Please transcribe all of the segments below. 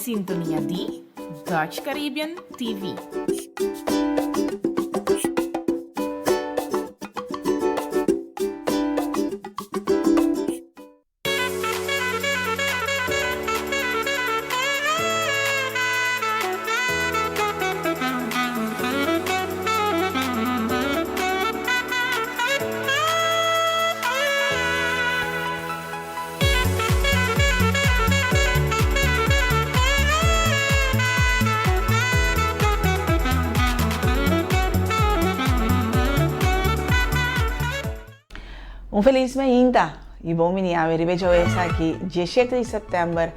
sintonia de Dutch Caribbean TV. Um feliz mainta e bom menino vejo aqui 17 de setembro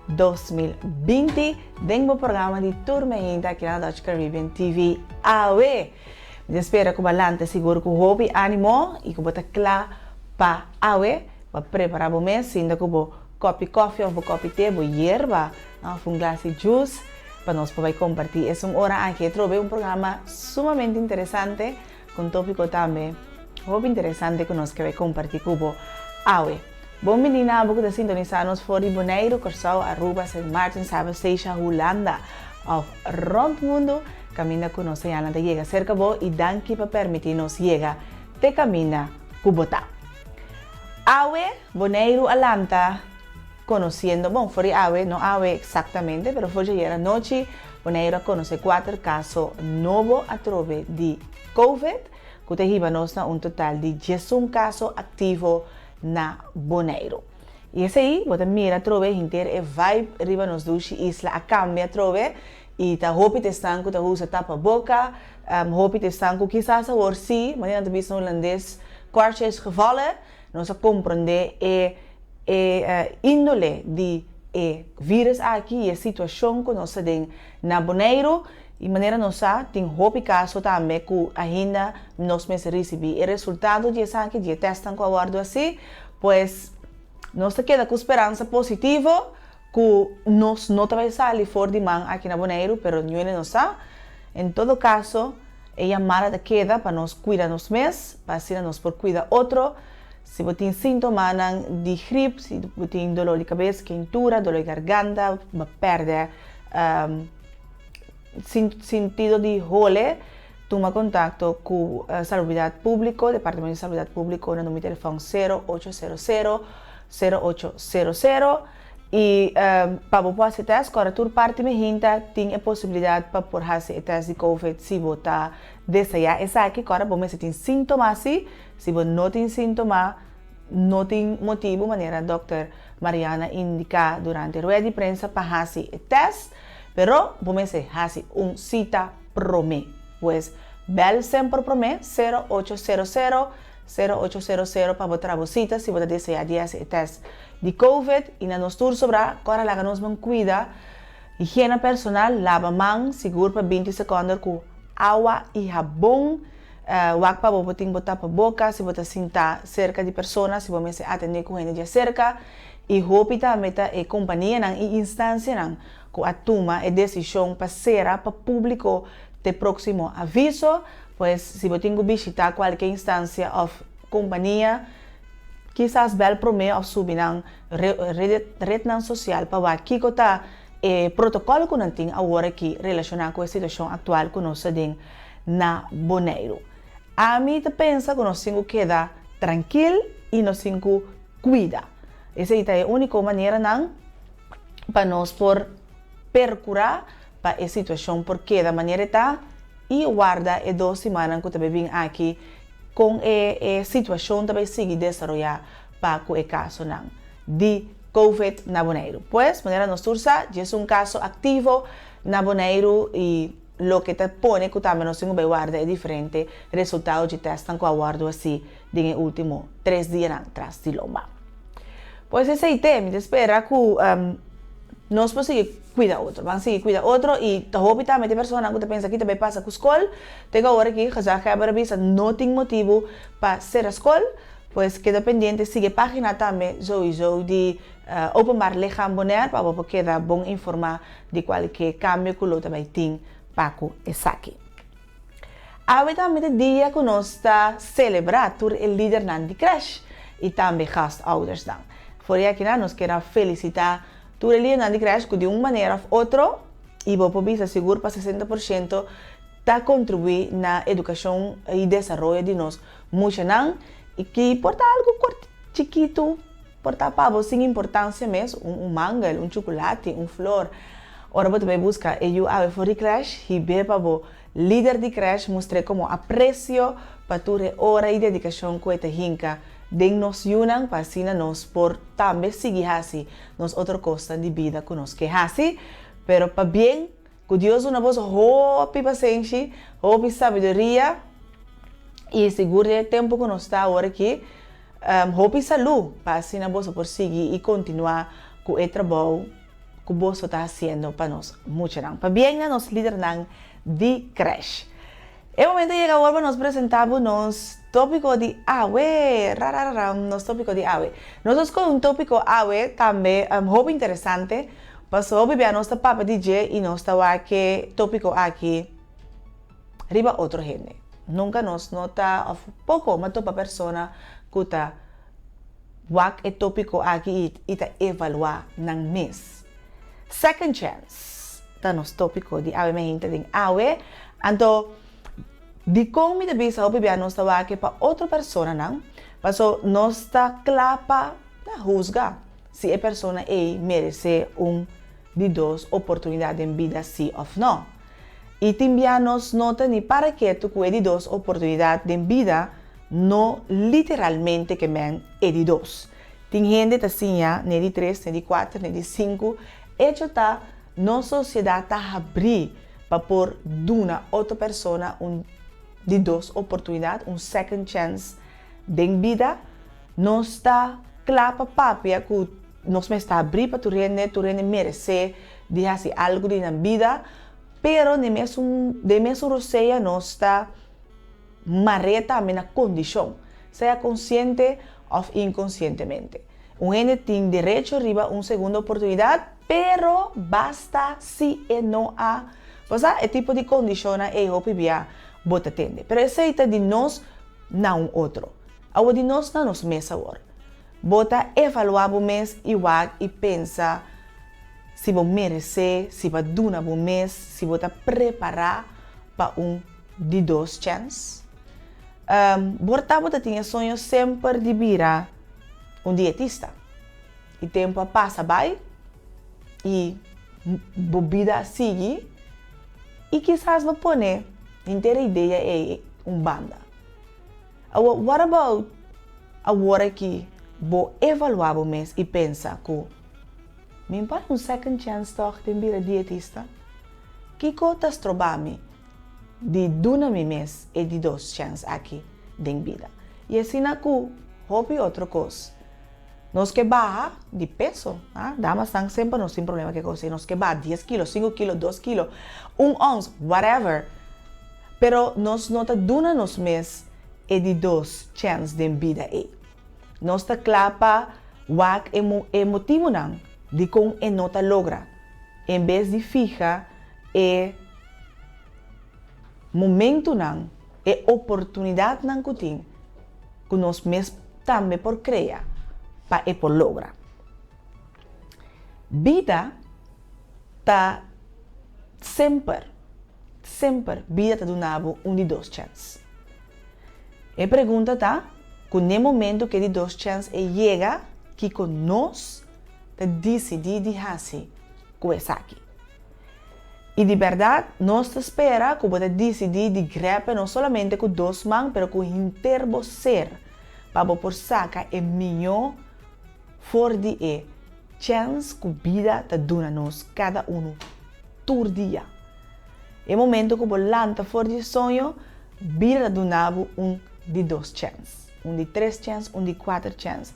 2020 dentro do programa de Tour Mainta aqui na Dutch Caribbean TV AWE. Me espero que o balante seguro com hobby, ânimo e que o bota claro para AWE para preparar o mês, ainda que o copo coffee ou copo té, o hierba, um glass de juice para nós poder compartilhar. É uma hora aqui trouxe um programa sumamente interessante com tópico também muito interessante que nós queremos compartilhar com o AWE. Bom menina, vou sintonizar-nos fora de Bonaire, Corsau, Aruba, St. Martin, Saba, Seychelles, Holanda, of rond o mundo, camina com nós e Ana chega cerca bo e danke para permitir-nos chegar te camina com Botá. AWE, Bonaire, Alanta, conhecendo, bom, fora de AWE, não AWE exatamente, mas foi ayer noite, Bonaire conhece 4 casos novos a través de COVID. Que temos total de 11 casos ativos na Bonaire. E esse aí, você mira trove inteiro e vai riba nos duche isla a cambia trove e tá hopi te stanco tá usa tapa boca, hopi te stanco quizás a orsi, mas não tem holandês quartjes gevallen, nós a compreender índole de vírus aqui e a situação que nós temos na Bonaire. De maneira nossa, tem hopi caso também que ainda nós recebemos o resultado de essa que de testam com a guarda assim, pois nós queda com esperança positiva que nós não vai sair fora de mão aqui na Bonaire, mas não é nossa. Em todo caso, ela mara queda para nós cuidar nos meses, para assim nós por cuidar outro. Se você tem sintomas de gripe, se você tem dor de cabeça, quentura, dor de garganta, perde sentido de role, toma contato com a Salubridade Pública, Departamento de Salubridade Pública, no número de telefone 0800-0800 e para você fazer teste, agora toda parte me hinta tem a possibilidade para por fazer teste de COVID se você desejar. Essa aqui agora você tem sintomas, se você não tem sintomas, não tem motivo, maneira a doutora Mariana indica durante a rueda de prensa para fazer teste. Pero, vamos a hacer una cita por mí. Pues, bel sempre por mí, 0800 para botar a cita si você deseja hacer test de COVID. Y na nos tour sobre, agora la nos man cuida, higiene personal, lava mão, seguro para 20 segundos com água e jabón. Wak para você botar para boca, se você sentar cerca de pessoas, se você atender com gente de cerca. E hopi também a companhia e instância que a toma a decisão para ser para público de próximo aviso, pois se você tem que visitar qualquer instância ou companhia, quizás bel para mim ou subir na rede social para ver que está o protocolo que não tem agora aqui relacionado com a situação atual que nós temos na Bonaire. A mim pensa que nós temos que quedar tranquilo e nós temos que cuidar. Essa é a única maneira para nós por percurar para a situação, porque da maneira está e guarda 2 semanas que também vim aqui com a situação também seguir desenvolver para o caso de COVID na Bonaire. Pois, maneira nós tursa, já é caso ativo na Bonaire e o que te põe que também nós temos que guardar é diferente resultado de testes que aguardo assim nos últimos 3 dias atrás de lomba. Pois esse aí tem, me espera que nós podemos seguir cuidar outro, vamos seguir cuidar outro e talvez também tem pessoas que pensam que também passa com a escola, tem agora que já que a revista não tem motivo para ser a escola, pois que dependente sigue a página também de Openbaar Lichaam Bonaire para você quedar bom informar de qualquer cambio que o também tem para essa aqui. Há também o dia que nós está celebrando o líder de creche e também gastouders dan. Voor je nós queremos felicitar tu ali na de crash de uma maneira ou outra e vou poder seguro para 60% tá contribuir na educação e desenvolvimento de nós muito não e que porta algo chiquito porta para você sem importância mesmo manga, chocolate, flor. Ora você vai buscar e eu a for de crash e ver para o líder de crash mostrar como aprecio para tu hora e dedicação que te hinca de nos unan para assim nos por também seguir assim nos outra costa de vida que nos que assim pero para bem que Deus una voz hope paciência hope sabedoria e seguro o tempo que nós está agora aqui hope saúde para assim nós por seguir e continuar com o trabalho que você está fazendo para nós muito não para bem nos líder não de crash. É momento de chegar agora nós apresentamos nos tópico de AWE, nos tópico de AWE. Nós com tópico AWE também muito interessante, passou a ver nossa papa DJ e nós está aqui tópico aqui riba outro gente. Nunca nos nota pouco mas topa persona que está o tópico aqui e está evaluar nang mês. Second chance, tá nos tópico de AWE me gente de AWE, então de como me deve saber bem nós está aqui para outra pessoa não, passou nós está clapa na juzga se a pessoa merece de duas oportunidades em vida sim ou não. E também nos nota ni para que tu de duas oportunidades em vida não literalmente que men de duas. Tem gente assim já, nem de 3, nem de 4, nem de 5, hecho tá nossa sociedade tá abrir para por duna outra pessoa de duas oportunidades, second chance de vida, nós está claro para que nós está abrir para tu rende merecer de fazer algo na vida, pero de mesmo roceia nós está marreta na condição, seja consciente ou inconscientemente. Gente tem direito a arriba segunda oportunidade, pero basta si e não há. Pues é tipo de condição é o que bota atende. Pero aceita de nós não outro. Ao de nós não nos mesa agora. Bota evaluar o mês igual e pensa se vou merecer, se vai dar um mês, se vou preparar para de dois chances. Bota tinha sonho sempre de virar dietista. E tempo passa vai e bebida sigue e quizás vou poner inteira ideia é banda. What about agora que vou evaluar o mês e pensa que me para second chance toch de vir dietista? Que cotas trobami de duna mi mês e de dois chances aqui de vida. E assim na que hobby outra coisa. Nós que baja de peso, damas estão sempre não tem problema que coisa. Nós que baja 10 kilos, 5 kilos, 2 kilos, 1 ounce, whatever. Pero nós nota duna nos mês e de dois chances de vida e. Nós está clapa wak emotivo não de com e nota logra. Em vez de fija e momento não e oportunidade não que tem que nós mês também por criar para e por logra. Vida tá sempre vida tá donando de dois chances. E pergunta tá, que no momento que de dois chances chega, que com nós tá decidir de fazer com essa aqui. E de verdade, nós espera que você decidir de grepe não somente com dois mãos, mas com inteiro ser, para por sacar é melhor for de chance que vida tá donando nos cada todo dia. É momento que você lança for de sonho, vida donava de dois chances, de 3 chances, de 4 chances.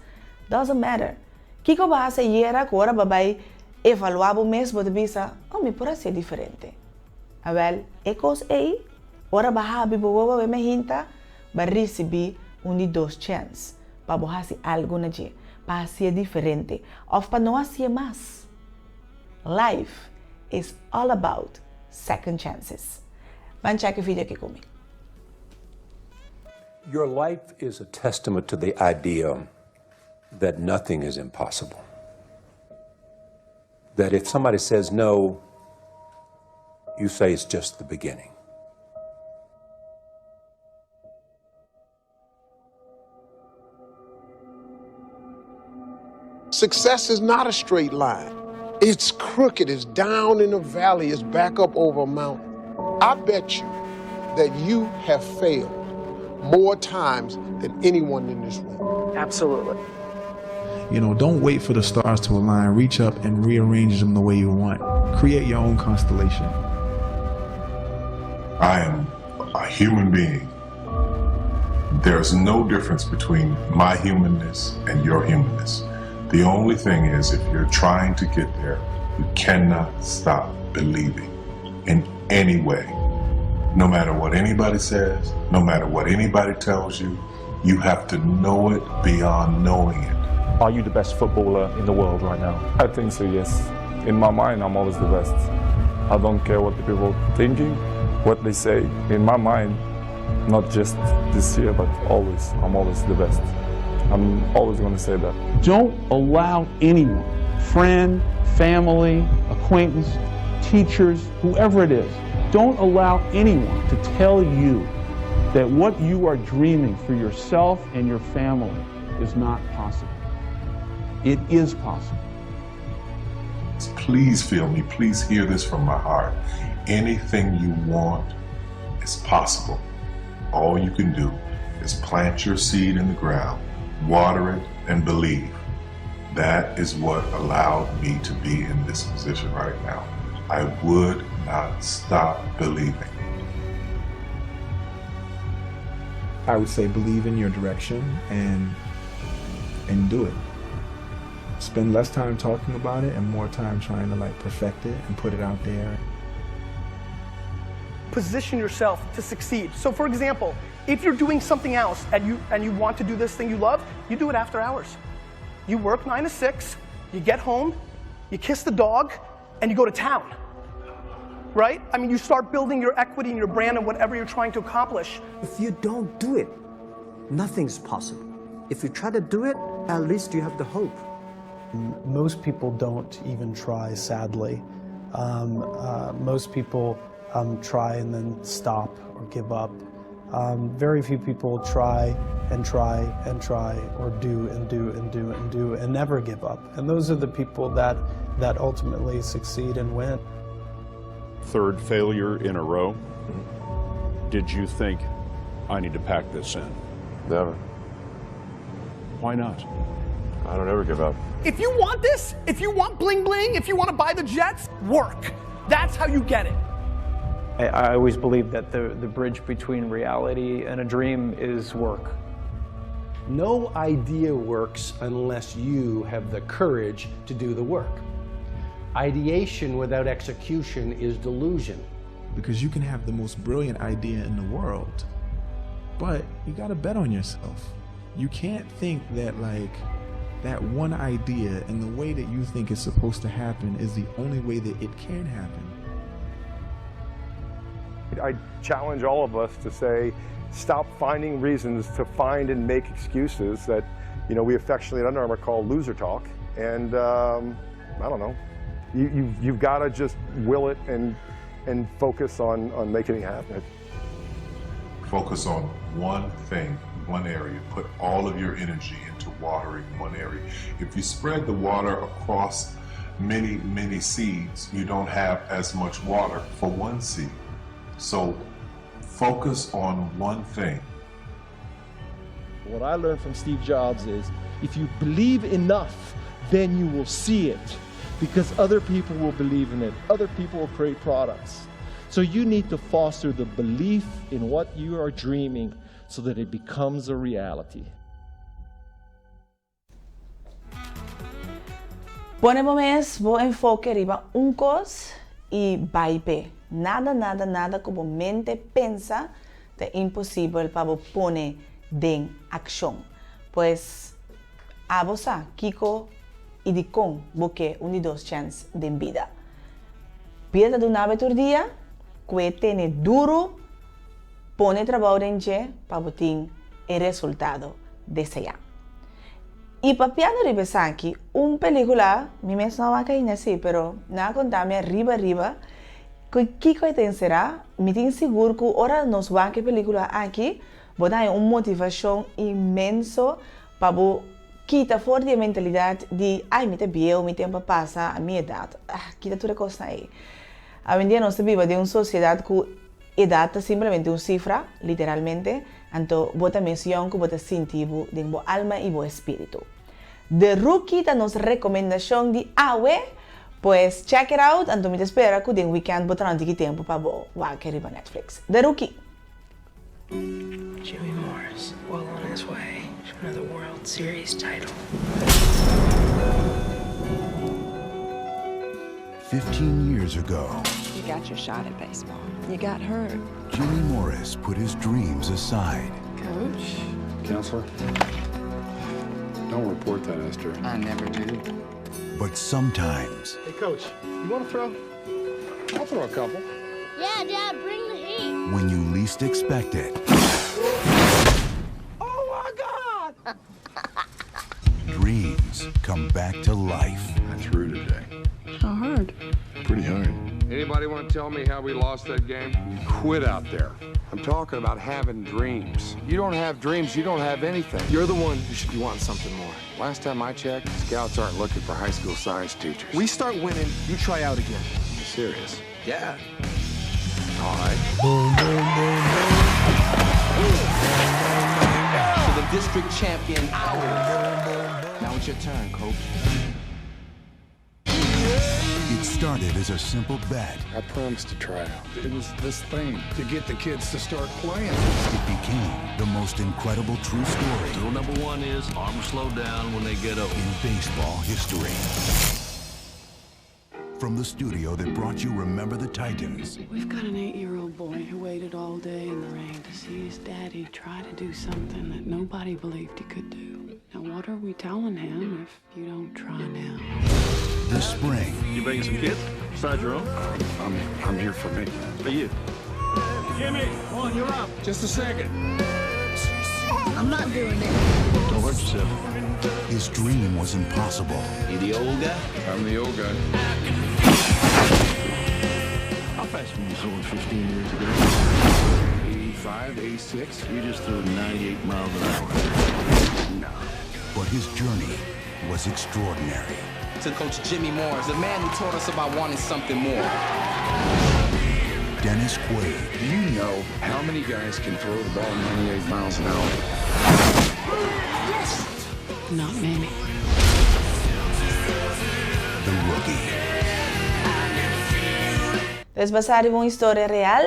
Doesn't matter. O que você vai fazer agora vai evaluar o mês, você pensa, me pode ser diferente. Well, é coisa aí, agora vai haver me hinta, vai receber de 2 chances, para fazer algo na dia, para ser diferente, ou para não fazer mais. Life is all about second chances. Vamos check o vídeo aqui comigo. Your life is a testament to the idea that nothing is impossible. that if somebody says no, you say it's just the beginning. Success is not a straight line. It's crooked, it's down in a valley, it's back up over a mountain. I bet you that you have failed more times than anyone in this room. Absolutely. You know, don't wait for the stars to align. Reach up and rearrange them the way you want. Create your own constellation. I am a human being. There's no difference between my humanness and your humanness. The only thing is, if you're trying to get there, you cannot stop believing in any way. No matter what anybody says, no matter what anybody tells you, you have to know it beyond knowing it. Are you the best footballer in the world right now? I think so, yes. In my mind, I'm always the best. I don't care what the people are thinking, what they say. In my mind, not just this year, but always, I'm always the best. I'm always going to say that. Don't allow anyone, friend, family, acquaintance, teachers, whoever it is, don't allow anyone to tell you that what you are dreaming for yourself and your family is not possible. It is possible. Please feel me, please hear this from my heart. Anything you want is possible. All you can do is plant your seed in the ground, water it, and believe. That is what allowed me to be in this position right now. I would not stop believing. I would say believe in your direction and do it. Spend less time talking about it and more time trying to like perfect it and put it out there. Position yourself to succeed. So for example, if you're doing something else and you want to do this thing you love, you do it after hours. You work 9 to 6, you get home, you kiss the dog, and you go to town. Right? I mean, you start building your equity and your brand and whatever you're trying to accomplish. If you don't do it, nothing's possible. If you try to do it, at least you have the hope. Most people don't even try, sadly. Most people try and then stop or give up. Very few people try and try and try, or do and do and do and do and never give up. And those are the people that ultimately succeed and win. Third failure in a row. Did you think, I need to pack this in? Never. Why not? I don't ever give up. If you want this, if you want bling bling, if you want to buy the jets, work. That's how you get it. I always believe that the bridge between reality and a dream is work. No idea works unless you have the courage to do the work. Ideation without execution is delusion. Because you can have the most brilliant idea in the world, but you gotta bet on yourself. You can't think that like that one idea and the way that you think it's supposed to happen is the only way that it can happen. I challenge all of us to say, stop finding reasons to find and make excuses that, we affectionately at Under Armour call loser talk. And I don't know, you've got to just will it and focus on making it happen. Focus on one thing, one area. Put all of your energy into watering one area. If you spread the water across many, many seeds, you don't have as much water for one seed. So focus on one thing. What I learned from Steve Jobs is, if you believe enough, then you will see it, because other people will believe in it. Other people will create products. So you need to foster the belief in what you are dreaming so that it becomes a reality. Ponemos mes, vou enfoque riba cos e baipe. Nada como mente pensa de impossível para vos poner en acción. Pues, a vos, Kiko y Dicon, porque un y dos chances de vida. Pídate de una vez por día, que tiene duro, pone trabajo en che para botín el resultado deseado. Y papiando ribesanki, película, mi mes no va a caer así, pero nada contame arriba, que te será, me tengo seguro que ahora nos va a que película aquí, botar una motivación inmenso para quitar fuera de mentalidad de, ay, mi te veo, mi tiempo pasa, a mi edad, quita toda cosa ahí. Hoy en día nos vivimos de una sociedad que edad es simplemente una cifra, literalmente, entonces bota mención que bota sentido de tu alma y tu espíritu. The Rookie nos recomendación de Awe, pues check it out, entonces me espera que den weekend botar un tiempo para ver que arriba Netflix. The Rookie. Jimmy Morris, well on his way to another World Series title. 15 years ago, You got your shot at baseball. You got hurt. Jimmy Morris put his dreams aside. Coach? Counselor? Don't report that, Esther. I never do. But sometimes, Hey, Coach, you want to throw? I'll throw a couple. Yeah, Dad, bring the heat. when you least expect it, Oh my God! dreams come back to life. I threw today. How hard? Pretty hard. Anybody want to tell me how we lost that game? You quit out there. I'm talking about having dreams. You don't have dreams, you don't have anything. You're the one who should be wanting something more. Last time I checked, scouts aren't looking for high school science teachers. We start winning, you try out again. You serious? Yeah. All right. To the district champion. Now it's your turn, Coach. It started as a simple bet. I promised to try out. It was this thing to get the kids to start playing. It became the most incredible true story Rule number one is arms slow down when they get old. in baseball history. From the studio that brought you Remember the Titans, We've got an 8-year-old boy who waited all day in the rain to see his daddy try to do something that nobody believed he could do. Now, what are we telling him if you don't try now? this spring, You bringing some kids? Besides your own? I'm here for me. For you. Jimmy, come on, you're up. Just a second. I'm not doing it. Don't hurt yourself. his dream was impossible. You the old guy? I'm the old guy. How fast were you sold 15 years ago? 85, 86. You just threw 98 miles an hour. No. But his journey was extraordinary. To Coach Jimmy Morris, the man who taught us about wanting something more. Dennis Quaid, Do you know how many guys can throw the ball 98 miles an hour? Not many. the rookie. Es basado en una historia real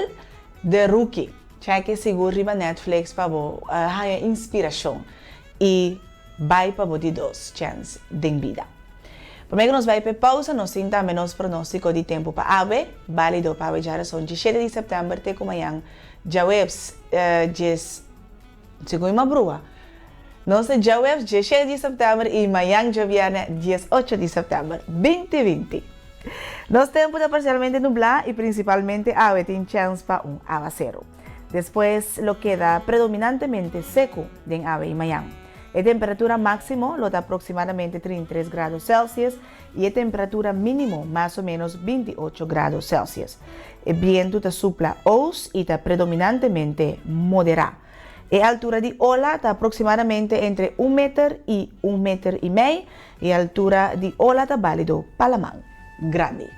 de Rookie. Cheque seguro riba Netflix para haya inspiración y vai para de dos chance de vida. Primeiro nós vai para pausa, nós temos também nosso pronóstico de tempo para ave, válido para a geração de 7 de setembro até amanhã, já webs, segundo uma brua. Nós já webs, 7 de setembro e amanhã já viene 18 de setembro, 2020. Nos tempo está parcialmente nublado y principalmente ave tiene chance para un aguacero. Después lo queda predominantemente seco en ave y mañana. La temperatura máximo lo da aproximadamente 33 grados Celsius y la temperatura mínimo más o menos 28 grados Celsius. El viento está sopla os y está predominantemente moderado. La altura de ola está aproximadamente entre 1 metro y 1,5 metros y la altura de ola está válido para la mano grande.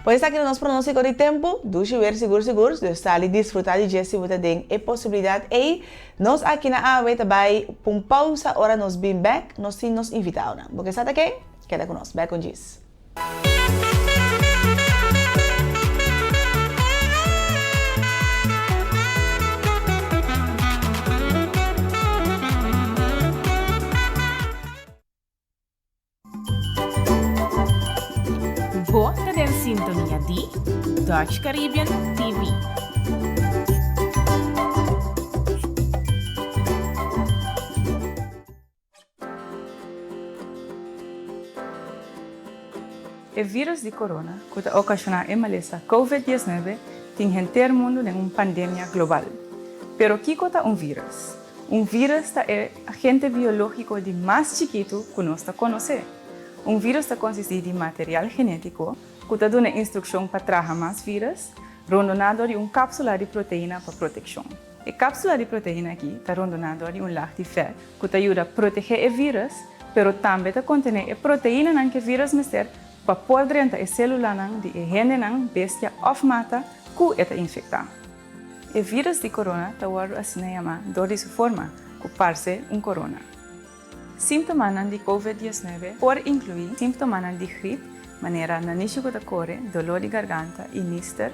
Pues aqui no nosso pronóstico de tempo, deixa ver seguro de estar e desfrutar de Jesse Wuta den e possibilidade e nós aqui na AWE também com pausa, ora nós bem back, nós sim nos invitamos. Porque está aqui? Queda conosco, back com Jess. Você tem sintonia de Dutch Caribbean TV. O vírus de corona, que ocasiona a maleza COVID-19, tem gente mundo em uma pandemia global. Pero que é um vírus? Un virus é agente biológico de mais chiquito que nós conhecemos. Um vírus consiste de material genético que dá uma instrução para trazer mais vírus, rondonado de cápsula de proteína para proteção. A cápsula de proteína aqui está rondonado de laag de fat que ajuda a proteger o vírus, mas também contém a proteína que o vírus meter para pôr dentro da célula de gene bestia ou mata que está infectada. O vírus de corona está assim chamado de sua forma, que parece corona. Sintomas de COVID-19 podem incluir sintomas de gripe, maneira nanisco da corre, dolor de garganta e níster.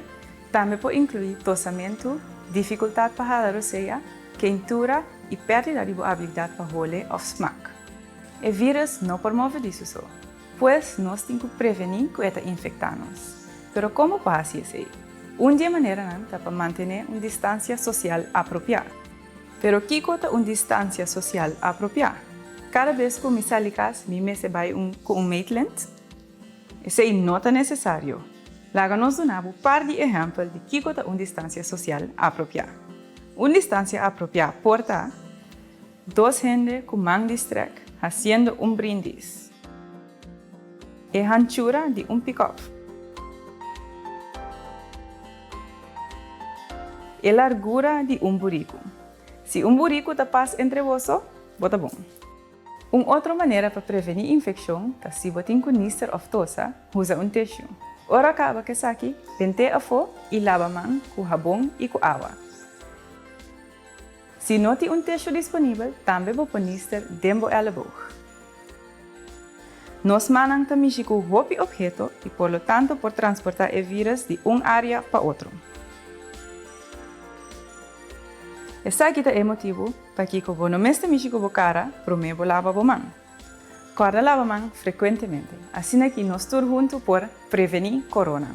Também pode incluir tossamento, dificuldade para jalar ou seja, quentura e perda de habilidade para roer ou smaak. O vírus não promove isso só, pois nós temos que prevenir que ele infecta-nos. Mas como faz isso? Uma maneira é para manter uma distância social apropriada. Mas o que é uma distância social apropriada? Cada vez que me saio de casa, me vai com um maitland, isso não é necessário. Láganos dar um par de exemplos de que é uma distância social apropriada. Uma distância apropriada porta duas gente com mão distreck fazendo brindis. A anchura de pick-up. A largura de buraco. Se buraco passa entre vosotros, bota bom. Uma outra maneira para prevenir infecção é se você tem níster ou tosse, usa tissue. Ora acaba que aqui, penteia a fogo e lava a mão com sabão e com água. Se não tem tissue disponível, também pode pôr níster dentro do elbow. Nós manang também com o objeto e, por lo tanto, por transportar o vírus de uma área para outra. Esse aqui é o motivo para que você não mexe com a cara, primeiro lava a mão. Guarda lava a mão frequentemente, assim que nós estamos juntos por prevenir corona.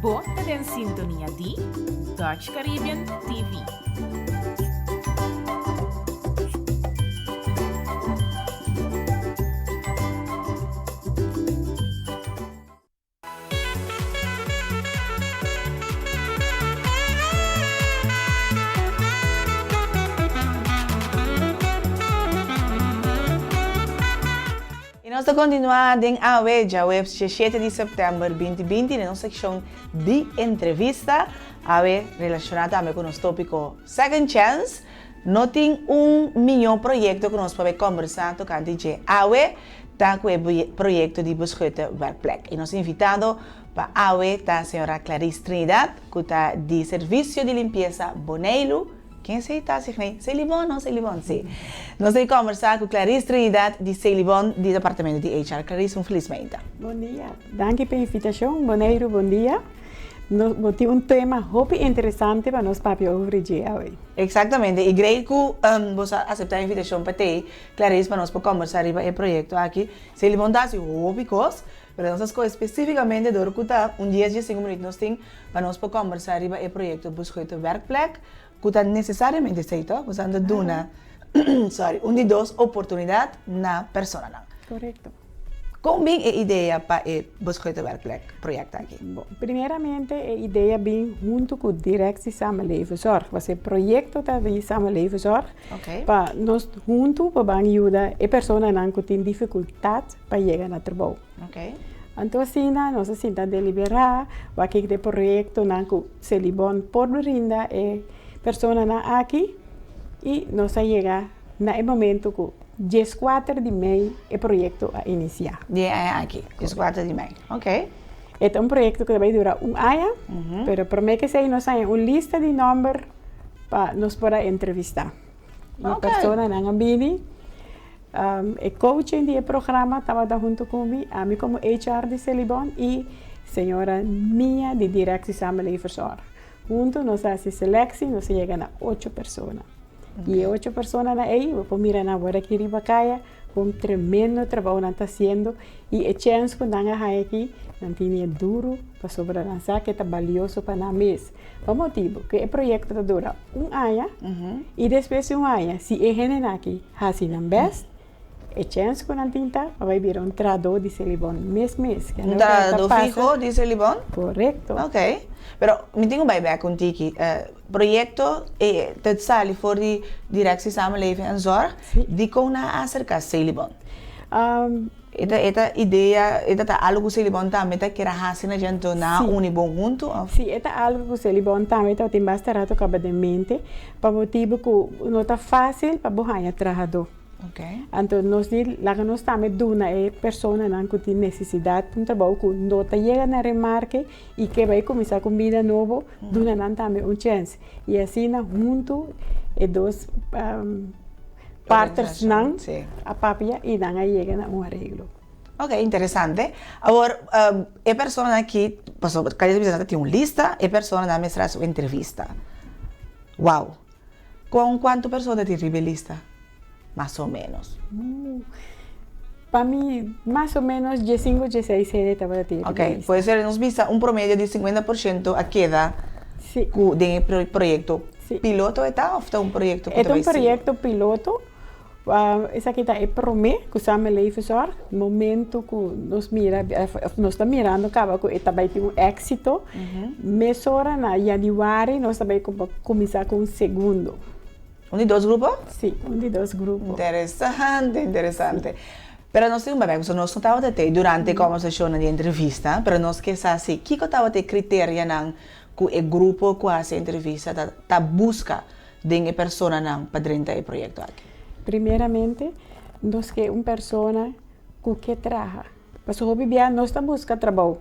Bota em sintonia de Dutch Caribbean TV. Nós vamos continuar em AWE, já é 17 de setembro de 2020, na nossa secção de entrevista, AWE relacionada com o tópico Second Chance. Nós temos milhão projeto que nós podemos conversar tocante de AWE, tá com o projeto de buscata werkplek. E nós invitado para AWE, tá a senhora Clarice Trinidad, que está de serviço de limpeza Boneiro. Quem sei está se nem Ceilibon, não Ceilibon, sim. Nós vamos conversar com Clarice Trinidad de Ceilibon, do departamento de HR. Clarice, felizmente. Bom dia. Danke pela invitação. Boneiro, bom dia. Nós temos tema muito interessante para nós para hoje. Exatamente. E creio que você aceitar a invitação para ter, Clarice, para nós conversar sobre o projeto aqui. Ceilibon dá-se hobby coisa, Pero nós escolhemos especificamente door kuta 10 a 5 minutos nós tem para nós para conversar sobre o projeto buscar o werkplek, kuta necessariamente feito, usando duna, sorry, de 2 oportunidade na persona. Correcto. Como vem a ideia para buscar o werkplek projeto aqui? Bom, primeiramente, a ideia vem junto com a Directie Samenlevingszorg. Vai ser projeto da Samenlevingszorg. Okay. Para nós juntos para ajudar a pessoa que tem dificuldade para chegar no trabalho. Okay. Então, assim, nós assim deliberar o que é o projeto que se libon por brinda a pessoa aqui e nós chegar no momento que 14 de maio é o projeto a iniciar. Aqui, 14 de maio. Ok. É um projeto que vai durar ano, mas para mim que sei nós temos uma lista de números para nós poder entrevistar. E a pessoa não vem, o coaching do programa estava junto comigo, a mim como HR de Celibon e a senhora minha de Directie Samenlevingszorg. Juntos nós fazemos seleção, nós chegamos a 8 pessoas. E 8 pessoas aí, vou mirar na hora que riba caia, um tremendo trabalho não está sendo e a chance que não há aqui, não tinha duro para sobrelançar que está valioso para nós mês. Por motivo que o projeto dura ano e depois de ano, se a gente aqui faz não best, a chance que não tinha vai vir tradutor de Celibon mês. Tradutor fijo de Celibon? Correto. Ok. Pero me tenho buyback contigo. Projeto te sale voor die Directie Samenleving en Zorg, die komen acerca Celibon. Esta ideia, esta algo que Celibon também está querendo fazer na gente na unibom junto? Sim, esta algo que Celibon também tem bastante acabadamente, para motivo que não está fácil para o trabalhador. Okay. Então, nós também damos a pessoa que tem necessidade de um trabalho que não chega na remarque e que vai começar com vida nova, damos também uma chance. E assim, junto, as duas partes não a papia e não chega a um arreglo. Ok, interessante. Agora, a pessoa aqui, cada vez tem uma lista, a pessoa dá uma entrevista. Uau! Com quantas pessoas tem a lista? Mais ou menos. Para mim, mais ou menos 15, 16 estava ter. Ok, pode ser nos visa promédio de 50% a queda do projeto piloto ou um projeto que é um projeto piloto. Esse aqui é promê que o Samenlevingszorg, no momento que nós estamos mirando que também tem um êxito, mês hora na janeiro nós também começar com o segundo. De 2 grupos? Sim, de 2 grupos. Interessante. Pero nós temos bem, nós não estávamos até durante a conversação de entrevista, pero nós queremos saber que estava até critério não que o grupo que faz a entrevista está busca de uma pessoa não para dentro do projeto aqui. Primeiramente, nós queremos uma pessoa que trabalha. Mas o hobby nós está busca trabalho,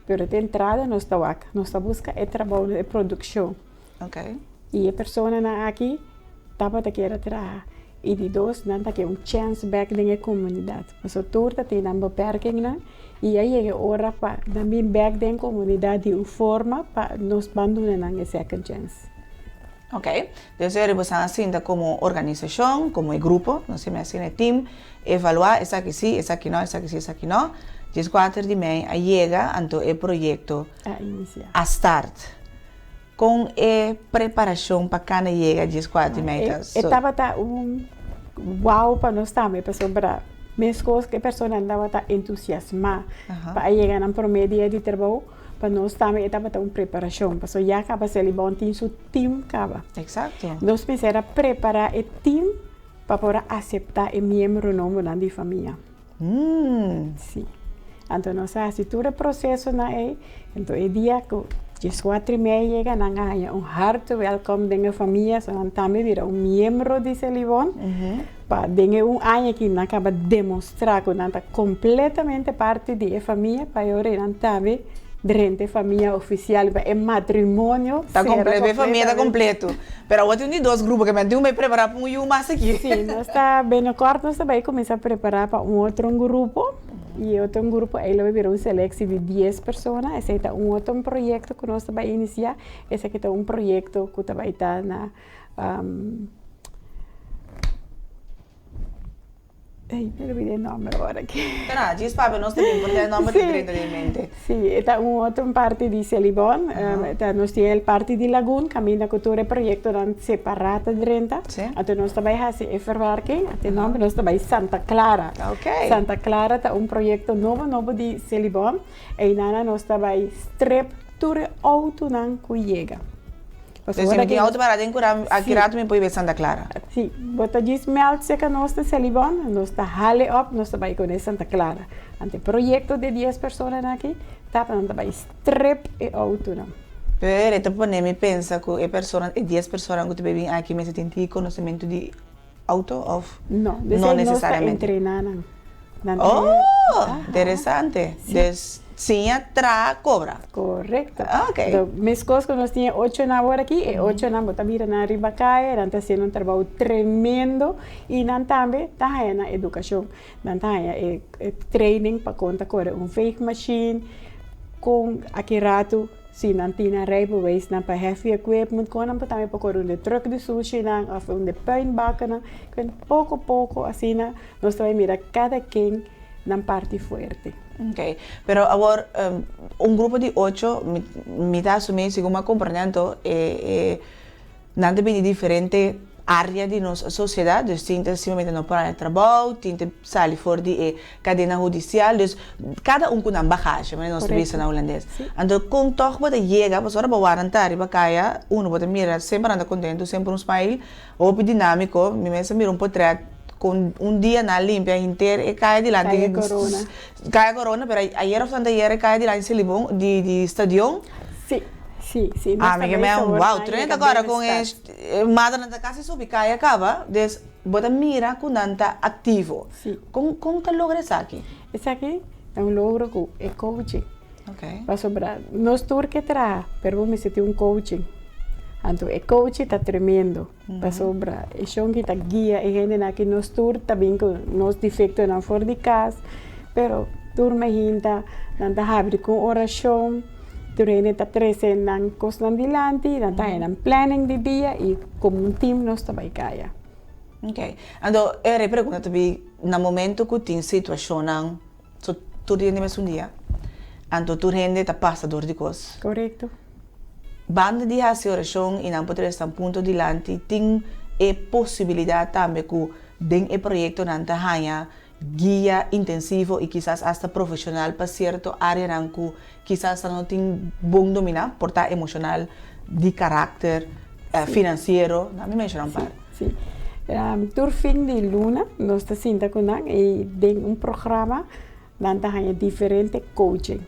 pero de entrada nós está busca é trabalho de produção. Ok. E a pessoa aqui estava a querer trabalhar. E de 2, não está um chance back na comunidade. Mas o turta tem uma beperking e aí é hora para também back na comunidade de forma para nos abandonar a second chance. Ok, então você assim como organização, como grupo, nós temos assim um team, evaluar essa aqui sim, essa aqui não, essa aqui sim, essa aqui não. 14 de maio chega então o projeto a start. Com a preparação para cada chega 14 de maio. Estava uau para nós também, para sobrar. Mesmo coisas que a pessoa andava entusiasmada para chegar a um promédio de trabalho, para nós também estava uma preparação, para já acaba se ele tem seu time acaba. Exato. Nós precisamos preparar o time para poder aceitar o membro novo da família. Sim. Então nós fazemos todo o processo então o dia que 4 e meia chega na ganha hart welcome da família, so também vira membro de Celibon, para ter ano que não acaba demonstrar que não está completamente parte da família, para eu não também dentro da família oficial, é matrimônio. Está completo, a família está completo. Mas agora tem 2 grupos que me tem que preparar para um mais aqui. Sim, nós está bem no quarto, nós também começar a preparar para outro grupo. E outro grupo, ele vai virar seleção de 10 pessoas. Esse é outro projeto que nós vamos iniciar. Esse aqui é projeto que vai estar na Ay, me olvidé el nombre ahora aquí. Pero nada, diz papi, nós também, porque é nome que tem em mente. Sí, está un otro parte di Celibon, nos tiene el parte di Lagoon, camina cultura proyecto dan separata drenta. Então nós também hasi e verwerking, até nome nós também Santa Clara. Okay. Santa Clara tá um projeto novo di Celibon, e nana nós também strip tour auto nan cuiega. Dus je moet die auto para dentro aqui rato me pode ver Santa Clara. Sim, bota diz meld seca nós de Celibon, nós tá hale up, nós também com Santa Clara. Ante projeto de 10 pessoas aqui, tá para também strip e auto não. Pero te pone me pensa que é pessoa, é 10 pessoas que te bebem aqui, mas tem conhecimento de auto of? Não, não necessariamente. Entrenaram. Oh, interessante. Des sim, tra cobra. Correcto. Ok. Então, minhas coisas que nós tínhamos 8 na hora aqui, e 8 na botar mira na ribacaia, nós estamos fazendo um trabalho tremendo, e nós também está na educação, nós estamos training para conta com fake machine, com aquele rato, se não tinha rijbewijs, wees para heavy equipment, com nós também para de truck de sushi, ou de puinbakken, pouco, assim, nós também mira cada quem na parte forte. Ok, pero agora grupo de 8, me dá assumir segundo compreendendo não depende de diferente área de nossa sociedade, dus tinta simplesmente não para trabalho, tinta sai fora de cadena judicial, dus cada com uma bagagem, mas nós sabemos na holandês. Então com toch bota chega, mas ora para aguentar e bacaia, bota mira sempre anda contento, sempre smile, ou dinâmico, me mesmo mira portrait com dia na limpia inteira e cai de lá de corona. Cai corona, pero ayer ou ayer cai de lá de estadião. Sim. Amiga minha, uau, 30 agora com este, madre na casa subi cai acaba, des bota mira com nanta ativo. Sim. Com que logra isso aqui? Isso aqui é logro com coaching. Ok. Para sobrar, nós tour que traz, pero me senti coaching. Então, o coach está tremendo para sobrar. O chão que está guia, e gente aqui nos tour também com nos defeitos não fora de casa, pero turma ainda não está abrindo com oração, turma está trazendo não coisa adiante, não está em planning de dia e como time nós também caia. Ok. Então, eu pergunto também, no momento que tem situação, tu tem mais dia, então tu gente está passador de coisas. Correto. Banda de oração e não poder estar ponto dilante tem a possibilidade também que den o projeto não tenha guia intensivo e quizás hasta profissional para certa área não que quizás não tem bom dominar portar emocional de caráter financeiro não me mencionam para sim por fim de luna nós está sinta com e tem programa não tenha diferente coaching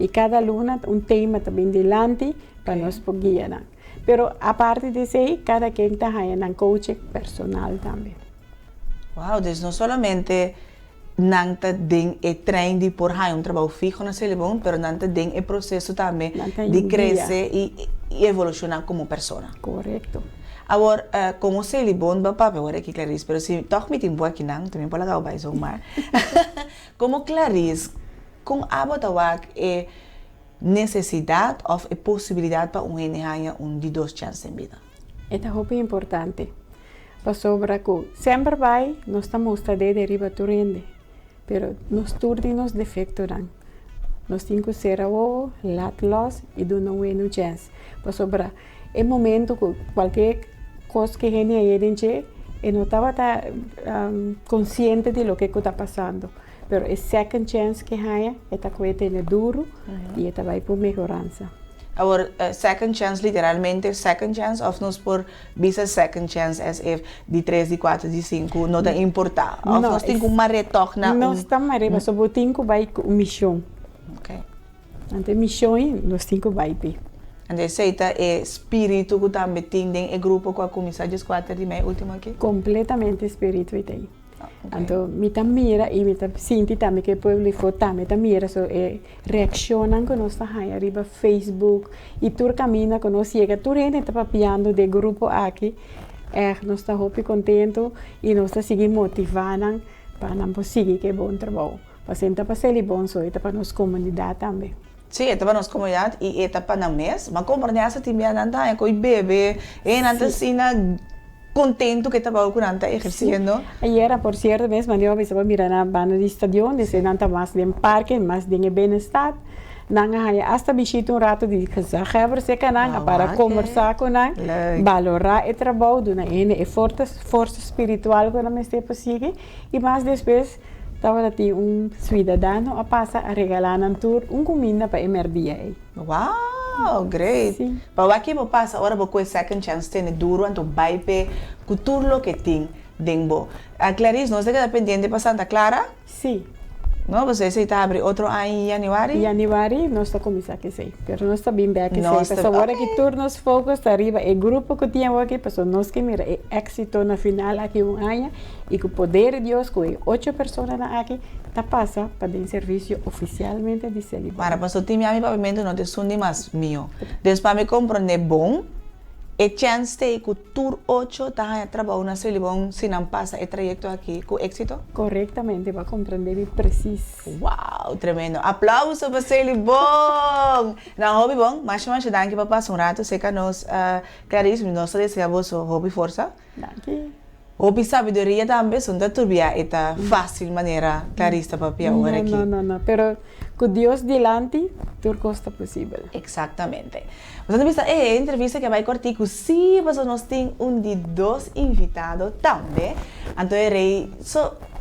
e cada luna tema também dilante para nós guiar. Pero a parte de isso, cada quem está um coaching personal também. Uau, então não somente não tem o treino de por um trabalho fixo na Celibon, mas não tem o processo também de crescer e evolucionar como pessoa. Correto. Agora, como Celibon, papá, agora aqui Clarice, mas se toque me tempo aqui não, também pode legal vai somar. Como Clarice, com a botawak é necessidade ou a possibilidade para gente ganhar de 2 chances em vida? É muito importante. Para sobrar que sempre vai, nós estamos de deriva turende, pero nós temos defeitos. Nós temos que ser o lat loss e dar uma chance. Para sobrar, é momento que qualquer coisa que a gente não estava consciente de lo que está passando. Pero a second chance que haya, esta coisa é duro e esta vai por melhorança. Agora, second chance, literalmente, second chance, ou nós por visa second chance, as if de 3, de 4, de 5, não dá importar. Ou nós temos uma retorna. Nós estamos marreba, só temos que vai com missão. Ok. Então, missão, nós temos que vai ter. Então, aceita é espírito que também tem, é grupo com a comissão de 4 de meia, último aqui? Completamente espírito tem. Então, me mira e me sinto também que o povo for também mira so reaccionam com nós aí arriba Facebook e tu caminha com nós chega tu gente está papiando de grupo aqui nós está muito contento e nós está seguir motivando para não seguir que bom trabalho para sentar para ser bom so eta para nossa comunidade também. Sim, é para nossa comunidade e é para nós, mas como nessa time anda com o bebê e anda assim contento que estaba ejerciendo. Sí. Ayer, por cierto, mesmo, eu estava mirando a banda de estadio, de ser nanta mais de parque, mais de bem-estar. Nanga haya hasta visita rato de gezelschap para conversar com nang, valorar o trabalho, do na ene força espiritual que nós temos seguir e mais depois estava ali cidadão a passar a regalar na tour comida para emerdir. Wow, great. Para aqui vou passar agora vou com second chance ter duro anto baipe com tudo lo que tem dentro. A Clarice nós está dependente para Santa Clara? Sim. No, você está abre outro ano em januário? Em januário nós está começar que sei, mas nós está bem bem que sei. Mas agora que turnos focus arriba o grupo que tinha aqui, pessoal nós que mira o êxito na final aqui ano e com o poder de Deus com 8 pessoas aqui tá passa para dar serviço oficialmente de celibato. Para pastor time a mi pavimento não te sundi mais mio. Después para me compreender bom. E chance de que tour 8 está trabalhando na Celibon se não passa o trajeto aqui com êxito? Corretamente, para compreender preciso. Uau, tremendo. Aplauso para Celibon! Na hobby bom, mas danke para passar rato, sei que nós, Clarice, nós desejamos hobby força. Danke. Hobby sabedoria também, são da turbia e tá fácil maneira, Clarice, para piar agora aqui. Não, pero com Deus delante, tudo costa possível. Exatamente. Mas a vista é entrevista que vai cortar com sim, mas nós temos de 2 invitados também. Então é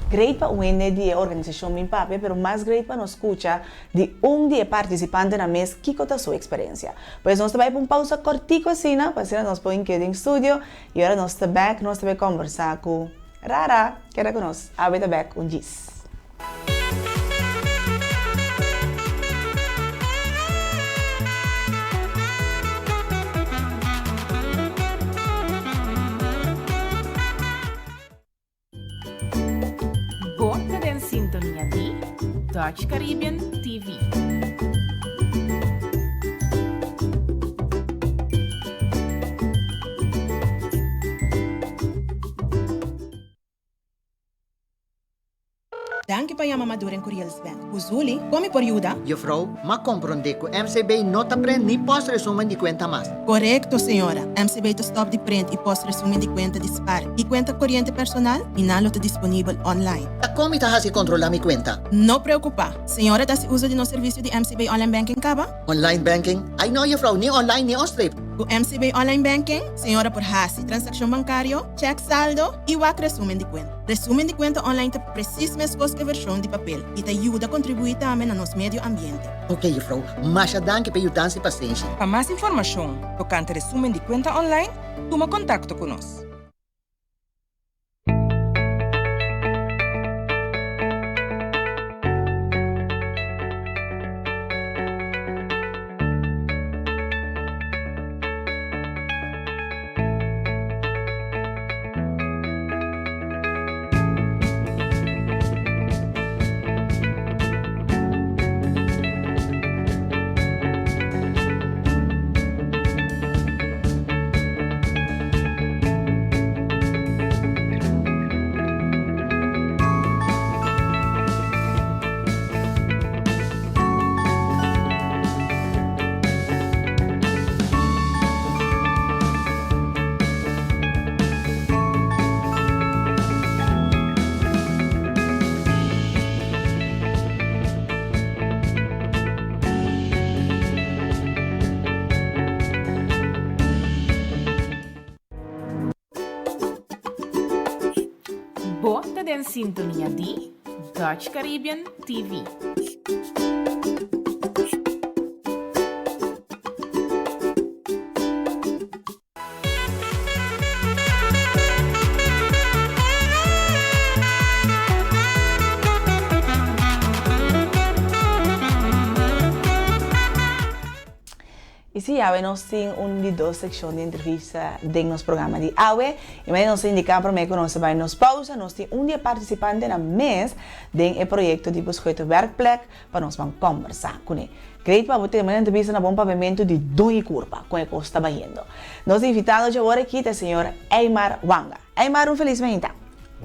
great para de organização min papi, pero mais great para nós escutar de de participante na mesa que conta sua experiência. Pois nós também vamos pausa cortico assim, para nós põe aqui em estúdio e agora nós estamos back, nós também conversar com Rara, que era com nós. Abeta back diz. Bota en sintonia de Dutch Caribbean TV. Danke pa yama maduren Kuriels Bank. Uzuli, come por ayuda? Juffrouw, ma compreende que MCB não te prende nem posso resumen de conta mais. Correcto, senhora. MCB te stop de print e posso resumen de conta dispare. E conta corriente personal, inalo te disponível online. Como está assim controlar minha conta? Não preocupa. Senhora, dá se uso de no serviço de MCB Online Banking kaba? Online banking? Ai não, juffrouw, nem online nem ostrip. O MCB Online Banking, senhora por hasi, transação bancário, check saldo e wak resumen de conta. Resumen de conta online te precisa mesmo que versão de papel e te ajuda a contribuir também no nosso meio ambiente. Ok, juffrouw, mas danke pela ajuda e paciência. Para mais informação, tocante resumen de conta online, toma contato conosco. Bota en sintonia de Dutch Caribbean TV. E se AWE nós temos de 2 secções de entrevista dentro do nosso programa de AWE, e mais nós indicamos para mim que nós vai nos pausa, nós temos de participante na mês dentro do projeto de Biscoito Werkplek para nós vamos conversar com ele. Creio que ter uma entrevista na bom pavimento de 2 curva com o que está fazendo. Nós invitamos agora aqui a senhora Eymar Wanga. Eymar, feliz manhã.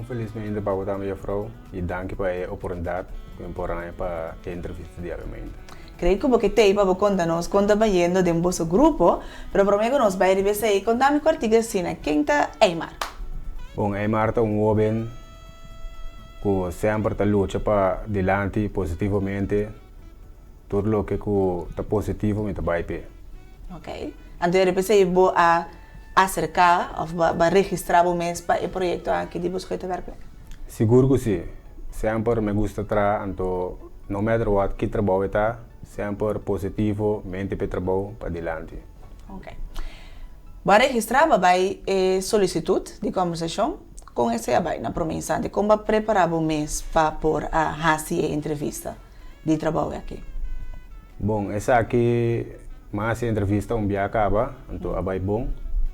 Feliz manhã para você, minha vrouw, e danke pela oportunidade para a entrevista diariamente. Creio que porque tem para contar-nos quando está indo dentro do grupo, mas para mim que nós vai receber contamos com a artigo assim, quem está Eymar? Bom, é Marta joven que sempre está lucha para adelante positivamente. Todo lo que está positivo me vai pe. Ok. Então, eu pensei vou a acercar ou vai registrar o mês para o projeto aqui de buscar o verbo. Seguro que sim. Sempre me gusta tra, então no matter what que trabalho está, sempre positivo, mente para trabalho para adelante. Ok. Vai registrar vai solicitude de conversação com esse vai na promessa de como preparar o mês para por a fazer entrevista de trabalho aqui. Bom, essa aqui mais entrevista dia acaba, então vai bom,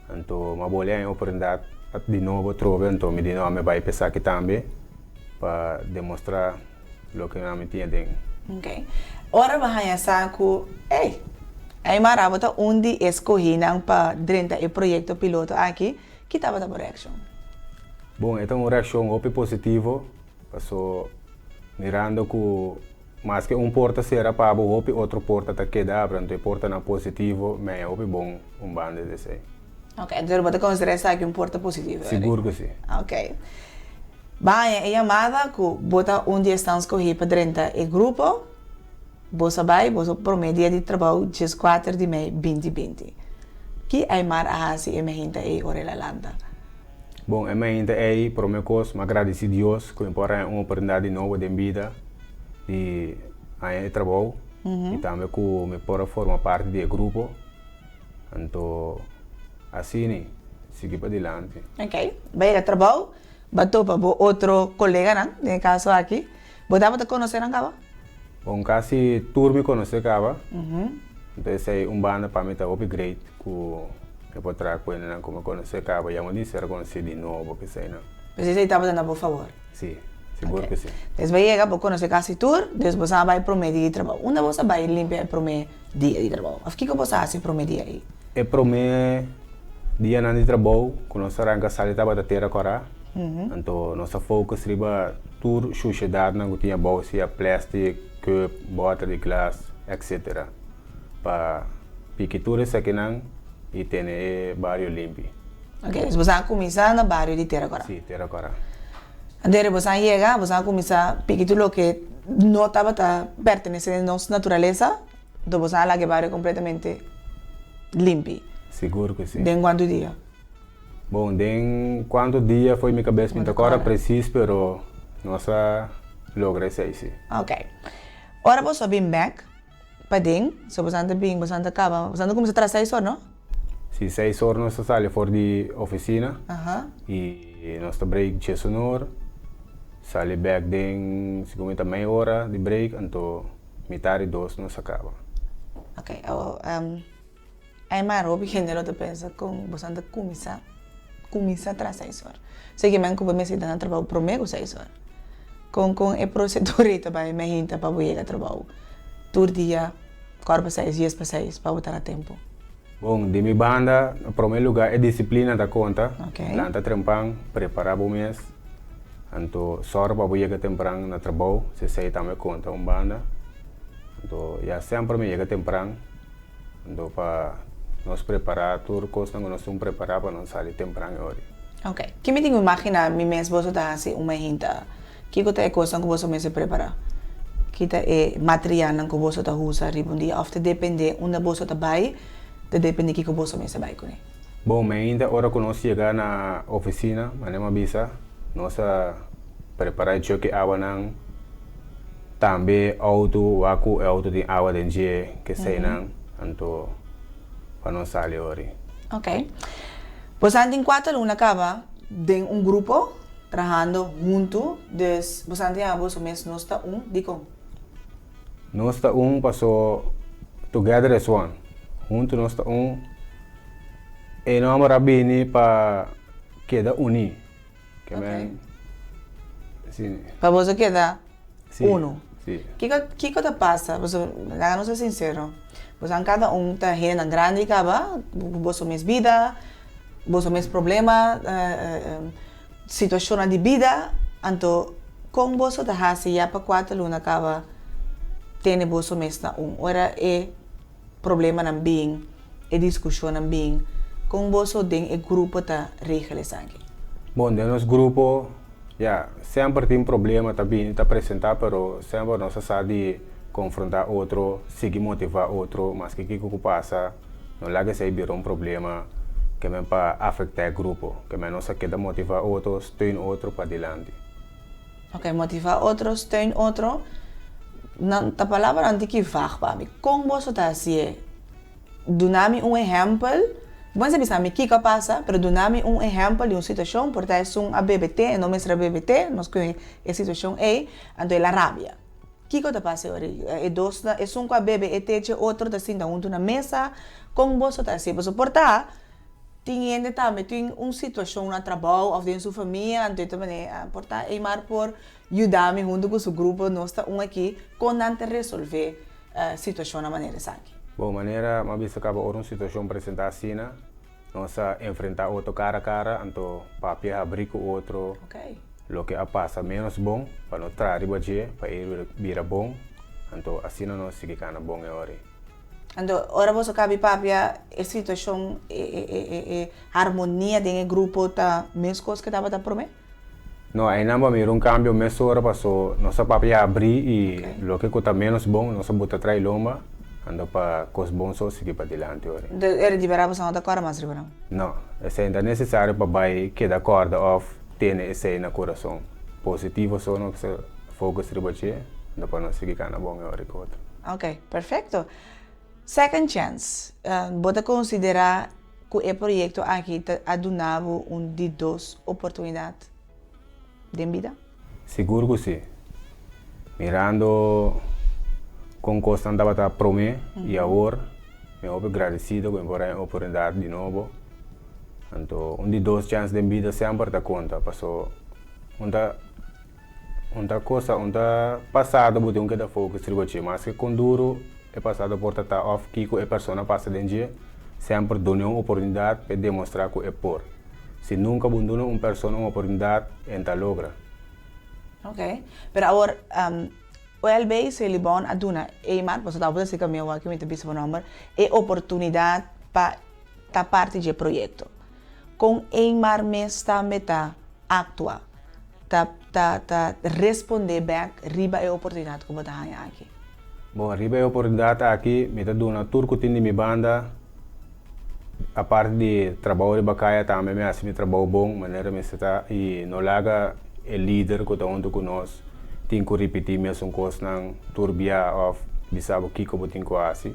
então uma boa oportunidade de novo trovo, então me de novo vai pensar aqui também para demonstrar o que eu me tinha dentro. Ok. Ora vai pensar que, aí marabota onde escolhi para dentro do projeto piloto aqui, que estava da reação. Bom, então uma reação muito positiva, passou mirando que mas que porta será para o outro porta tá queda, então porta na positivo, mas é bom bando desse. Ok, então você considera essa porta positivo? Seguro que sim. Ok. Vai a chamada que bota onde estão escolhidos para dentro do grupo, você vai, você promedia de trabalho 4 de maio 2020. Que é mais a se emergente aí ora landa. Bom, emergente aí promecos, mas agradeço a Deus que importa uma oportunidade nova de vida. E aí trabalho e também que me pode formar parte do grupo, então assim seguir para adiante. Ok, vai a trabalho, bateu para outro colega, né? No caso aqui, você estava conhecendo acaba? Bom, quase tudo me conhece acaba, então esse é banda para mim tá upgrade que eu vou trazer com ele, como conhecer acaba, e eu disse era conhecer de novo que sei não. Mas você estava dando por favor? Sim. Seguro que sim. Depois vai chegar para conhecer casi tour, depois você vai prometer de trabalho. Onde você vai limpar prometer dia de trabalho? O que você faz prometer aí? É prometer dia de trabalho, que nós arranca salita para ter agora. Então nossa foco seria tour sociedade na que tinha bolsa, plástico, cup, bota de glass, etc. Para piquetura isso aqui não e ter barrio limpo. Ok, você vai começar no barrio de ter agora? Sim, ter agora. Então, você chega, você começa a pedir tudo que não estava pertencendo à nossa natureza, então você vai que vai completamente limpo. Seguro que sim. De quanto dia? Bom, de quanto dia foi minha cabeça, minha agora preciso, pero nossa logra isso aí. Ok. Agora você vem back para dentro, se você anda bem, você anda acaba, você anda começa a trazer 6 horas, não? Sim, 6 horas nós saímos fora de oficina e nós break 10 horas. Sali back den segunda meia hora de break, então metade 2 não se acaba. Ok, é mais roubo que eu penso com você anda começar a trazer 6 horas. Sei que eu vou me sentar no trabalho prometo 6 horas. Com a procedura para me gente para ir ao trabalho. Todo dia, 4 para 6, dias para 6, para botar a tempo. Bom, de minha banda, em primeiro lugar, é disciplina da conta. Ok. Lanta trempang, preparar o mês. Então, só para chegar temprano no trabalho, se sai também conta banda. Então, já sempre me chega temprano. Então, para nós preparar tudo, coisa que nós estamos preparados para nós sair temprano hoje. Ok. Que me tenho imaginar, me mesmo você está assim, uma gente, que é coisa que você se prepara? Que é material que você está usando, um dia, ou depende onde você está vai, depende do que você se vai com ele. Bom, ainda hora que nós chegar na oficina, mas não avisa. Nós preparar o que água não, também auto de água de dia que sei não, então para nós sair hoje. Ok. Você tem 4 alunos acaba de grupo trabalhando junto, dus você tem a voz mês nós está dico. Nós está passou together as one, junto nós está e não vamos rabini para queda uni. Okay. Sim. Para você quedar uno. Sim. Que te passa? Você, não ser sincero. Você cada está gente grande e acaba, você mesma vida, você mesmo problema, situação de vida, então com você está fazendo já para 4 anos acaba tem você mesmo ora é problema não bem, é discussão não bem, com você tem o grupo está realizando. Bom, de nosso grupo, sempre tem problema também, está apresentar, pero sempre nós sabe confrontar outro, seguir motivar outro, mas que passa, não larga se vir problema que me para afetar o grupo, que me nós queda motivar outros, steun outro para adiante. Ok, motivar outro, steun outro. A palavra não tem que vagar para mim. Como você está assim? Dá-me exemplo. Bom, você sabe que passa, mas dá-me exemplo de uma situação, porque é a BBT, não é a BBT, nós conhecemos a situação é, então é a rábia. O que está passando agora? É um com a BBT, outro está assim, na mesa, como você está assim? Você suportar, tem também uma situação no trabalho, ou dentro da sua família, então também portar e mar por ajudar-me junto com o seu grupo, nós estamos aqui, com não resolver a situação da maneira aqui. Bom, maneira, mas se acaba uma situação apresentar assim, nós enfrentar outro cara a cara, então papel abrir com outro, o que passa menos bom, para não trazer para ir virar bom, então assim nós seguimos bom agora. Então, agora você cabe papel, a situação, a harmonia do grupo está mesmo coisa que estava a prometer? Não, ainda não cambio, mas agora passou, nossa papel abrir e o que está menos bom, nós botar atrás lomba. Ando para coisas boas só seguir para adiante agora. Era liberado para outra mais liberado? Não, é ainda necessário para vai que da corda off ter esse na coração positivo só não se foco se rebater, ando para não seguir cana bom agora com outro. Ok, perfeito. Second chance, bota considerar que o projeto aqui ha donado de 2 oportunidades de vida? Seguro que sim. Mirando com constante para prometer e agora me obrigado agradecido com a oportunidade de novo. Então, de 2 chances de vida sempre dá conta, passou uma coisa, passado botem que da foco se mas que com duro é passado por estar off que a pessoa passa de dia sempre dá uma oportunidade para demonstrar que é por. Se nunca abandona uma pessoa uma oportunidade, então logra. Ok, mas agora o LB se ele bom a duna e mar você tá podendo se caminhar aqui muito bem o número é oportunidade para ta parte do projeto com em mar está meta atua ta responder back riba é oportunidade como tá aqui. Bom, riba é oportunidade aqui me tá duna turco tem minha banda a parte de trabalho de bacaia também me assim trabalho bom maneira me está e no laga é líder que tá onde conosco tem que repetir mesmo coisas não turbia of bisabo kiko botin ko assim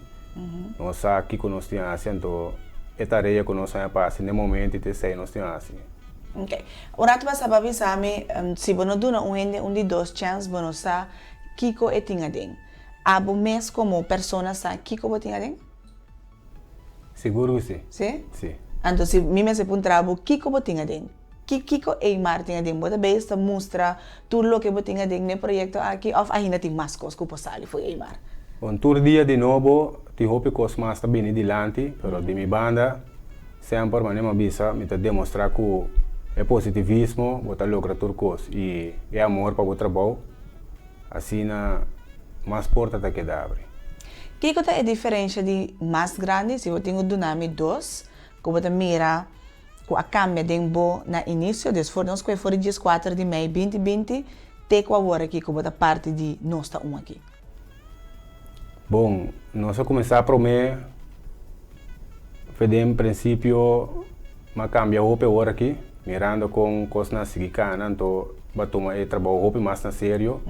nós sa kiko nós tem assim então é tarefa que nós vai passar no momento de sei nós tem assim. Ok, ora tu vai saber se você não dá de 2 chances você sa kiko é tinha den abo mes como pessoa sa kiko botinha den? Seguro que sim. Sim? Sim. Então se mim se puntrabo kiko botinha den Kiko e Martin tem bota besta mostra tudo o que botinha tem no projeto aqui of ainda tem mais coisas que possível foi Eimar. Um tour dia de novo, te hope que os mais está bem adiante, pero de minha banda sempre manema bisa me te demonstrar que é positivismo, bota logra turcos e é amor para o trabalho. Assim na mais porta tá que dá abre. Kiko tá é diferente de mais grande, se eu tenho dunami 2, que bota mira a cambia de na início, depois nós que foi dia 4 de maio 2020, até que agora aqui como da parte de nós está aqui. Bom, nós começar a prometer, em princípio, uma cambia roupa agora aqui, mirando com coisas na seguicana, então batuma é trabalho mais na sério,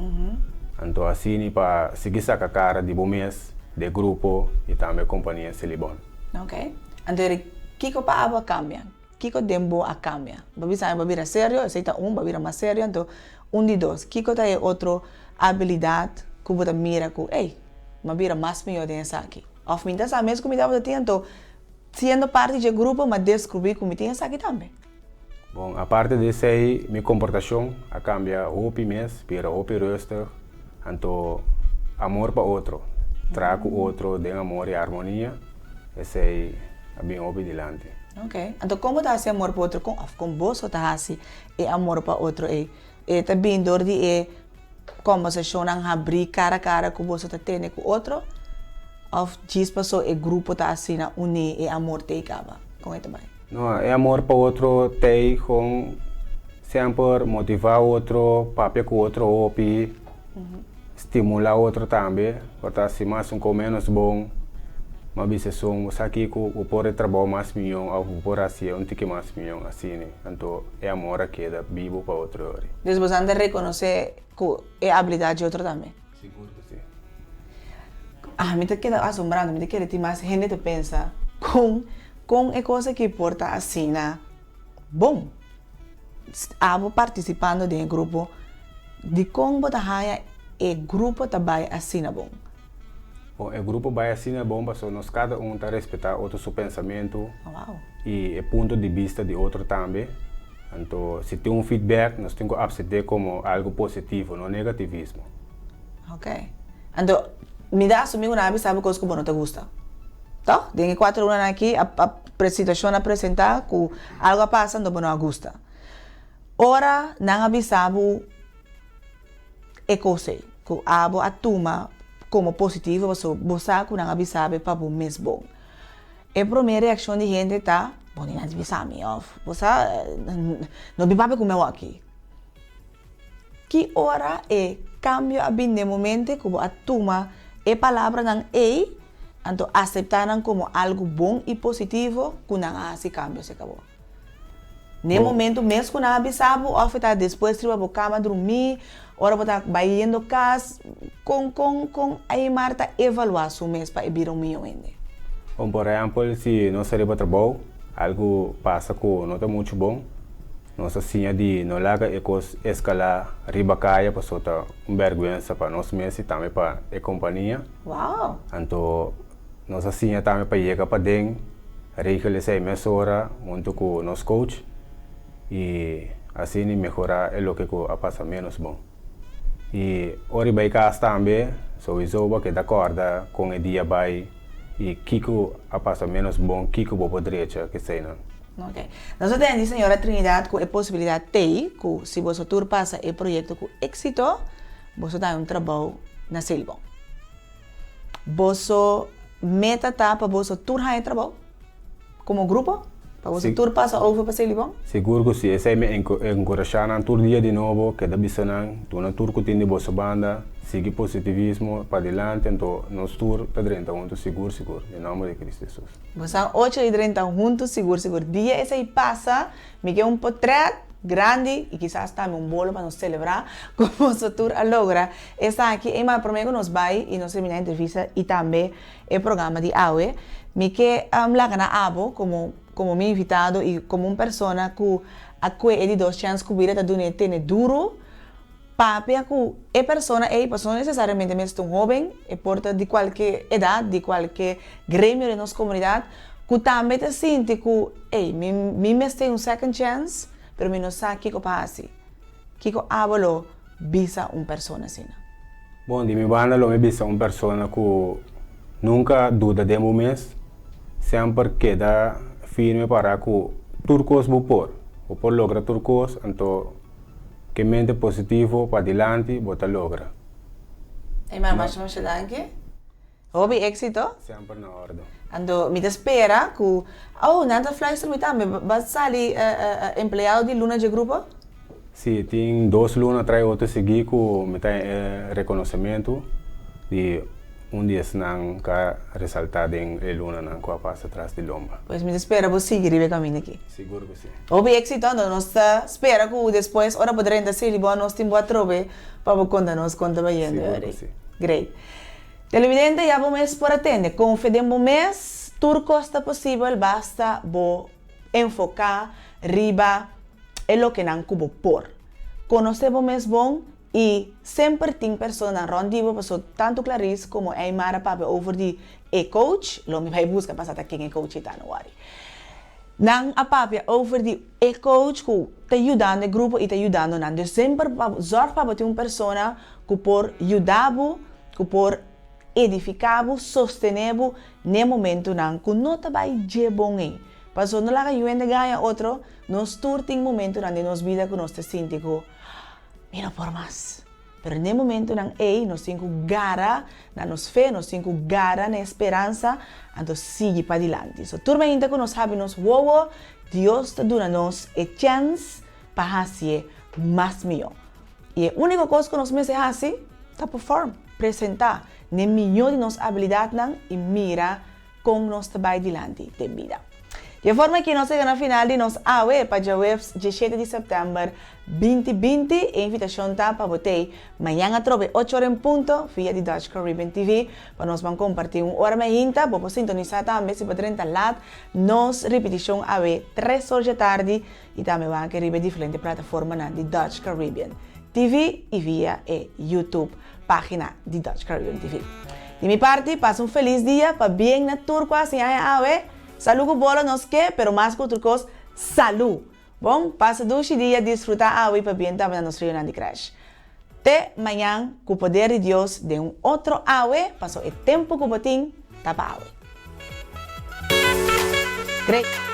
então assim para seguir essa cara de bom mês, de grupo e também companhia Celibon. Ok, então Kiko para a cambia. Kiko dembo a cambia. Babira sério, aceita babira mais sério, então de 2. Kiko tá é outra habilidade que você mira que, babira mais melhor dessa aqui. Of mim, dessa mesma comida você tem, então, sendo parte do grupo, mas descobrir como tem essa aqui também. Bom, a parte desse aí, minha comportação, a cambia roupa mês, para roupa rosto, então, amor para outro. Trago outro, de amor e harmonia, esse aí, é bem obediente. Ok, então como está esse amor para outro? Com você está assim, é amor para outro, é também dor de conversação não abrir cara a cara com você está tendo com outro, ou diz passou o grupo está assim na unir e amor te acaba, como é também? Não, é amor para outro tem com sempre motivar outro, papel com outro opi, estimular outro também, para assim mais com menos bom, mas bisa somos aqui com o por trabalho mais milhão, ou por assim um tique mais milhão assim, né? Então é amor que dá vivo para outro hora. Depois anda reconhecer que é habilidade de outro também. Seguro que sim. Me te queda assombrando, me te queda ter mais gente que pensa com é coisa que porta assim, bom. Abo participando de um grupo de como tá e grupo também assim bom. Bom, o grupo vai assim bom, mas nós cada tá respeitar outro seu pensamento e o ponto de vista de outro também. Então, se tem feedback, nós temos que aceitar como algo positivo, não negativismo. Ok. Então, me dá assumir uma vez sabe coisa que não te gusta. Tá? Tem 4 anos aqui a situação apresentar que algo passa que não gusta. Ora, não avisava é coisa que abo atuma como positivo, você que não avisava para o mês bom. A primeira reação de gente tá, bom, não avisava me off, você não me papai como eu aqui. Que hora é cambio a bem de momento que atuma a palavra não é, então aceitar como algo bom e positivo que não há esse cambio se acabou. No momento mesmo que não avisava, ou depois de ir para a cama dormir, ora botar baiando casa, com aí Marta evaluar seu mês para vir milhão ainda. Bom, por exemplo, se nós saímos para trabalho, algo passa que não está muito bom, nós assim de não larga e coisa escalar riba caia para soltar vergonha para nós mesmos e também para a companhia. Uau! Então nós assim também para chegar para dentro, realizar 6 meses hora junto com nosso coach. E assim melhorar o que passa menos bom. E ora vai casa também, sowieso que de acordo com o dia vai e Kiko passa menos bom, Kiko poderia que sei não. Ok. Nós temos a senhora Trinidad com a possibilidade de que se você passa o projeto com êxito, você tem trabalho na Silva. Você meta para você turnar trabalho como grupo? Para você tur passa over para ser bom? Seguro que sim, esse é me encorajar a tur dia de novo, que da bisanan, tu na tur que tem de vossa banda, sigue positivismo para adelante, então nós tur está 30 juntos seguro, em nome de Cristo Jesus. Você 8 e 30 juntos seguro. Dia esse aí passa, me quer portrait grande e quizás também bolo para nos celebrar como você tur a logra. Esta aqui é mais primeiro nos vai e nos termina a entrevista e também o programa de AUE. Me quer lá na abo como meu invitado e como uma pessoa que a que é de 2 chances que vira de ter duro, para que a pessoa necessariamente mesmo tão jovem, e porta de qualquer idade, de qualquer grêmio de nossa comunidade, que também te sente que, me tem second chance, mas eu não sei o que passa. Que hablo visa uma pessoa assim. Bom, de minha banda, eu me visa uma pessoa que nunca duda de momento, sempre queda firme para que turcos vou por logra turcos, então que mente positivo para adelante, bota logra. E mais danke. Hobby éxito? Sempre na ordem. Ando me espera que nada flyster me também vai sair empregado de luna de grupo? Sim, tem 2 lunas atrás outro seguir que me tem reconhecimento de dia não que ressaltar em luna não que passa atrás de lomba. Pois me espera você seguir o caminho aqui. Seguro que sim. Hobby éxito, nós espera que depois ora poderemos ser bom nós temos a trobe para contar nós conta baiando. Great. Televidente, já vamos por atender. Confidemos mês, tudo costa possível, basta bo enfocar riba é o que não cubo por. Conhecemos mês bom e sempre tem pessoas rondivo, pessoas tanto Clarice como Aymara para over de coach, lo me vai buscar passar quem é coach tá no worry. Nang a papia over de coach que te ajudando o grupo e te ajudando não. Sempre zorg para ter uma pessoa que por ajudar, que por edificar, sostener no momento não, que não te vai de bom aí. Passou não lá que eu ainda ganha outro, nós tem momento na nossa vida que nós te sente que mira por mais. Pero no momento não é, nós temos gara na nossa fé, nós temos gara na esperança, então sigue para adiante. So turma ainda que nós sabemos, Deus está dando nos a chance para hacer más mío. Y la única cosa que nos me hace es perform, presentar, ne milhão de nossa habilidade e mira com nós trabalho delante de vida. De forma que nós chegamos na final de nosso AWE para o 17 de setembro 2020, a invitação está para você amanhã a 8 horas em ponto via de Dutch Caribbean TV para nós vamos compartilhar uma hora mais ainda, para sintonizar também se para 30 lá, nos repetição AWE 3 horas da tarde e também vamos querer diferentes plataformas de Dutch Caribbean TV e via YouTube, página de Dutch Caribbean TV. De minha parte, passa feliz dia para bem na turco assim a AWE. Salud com bola nos que, pero mais que outra coisa, salud. Bom, passa 2 dias desfrutar a água para bem também na nossa reunião de crash. Até amanhã, com o poder de Deus, de outro água, passou o tempo que o botim tapa água. Great.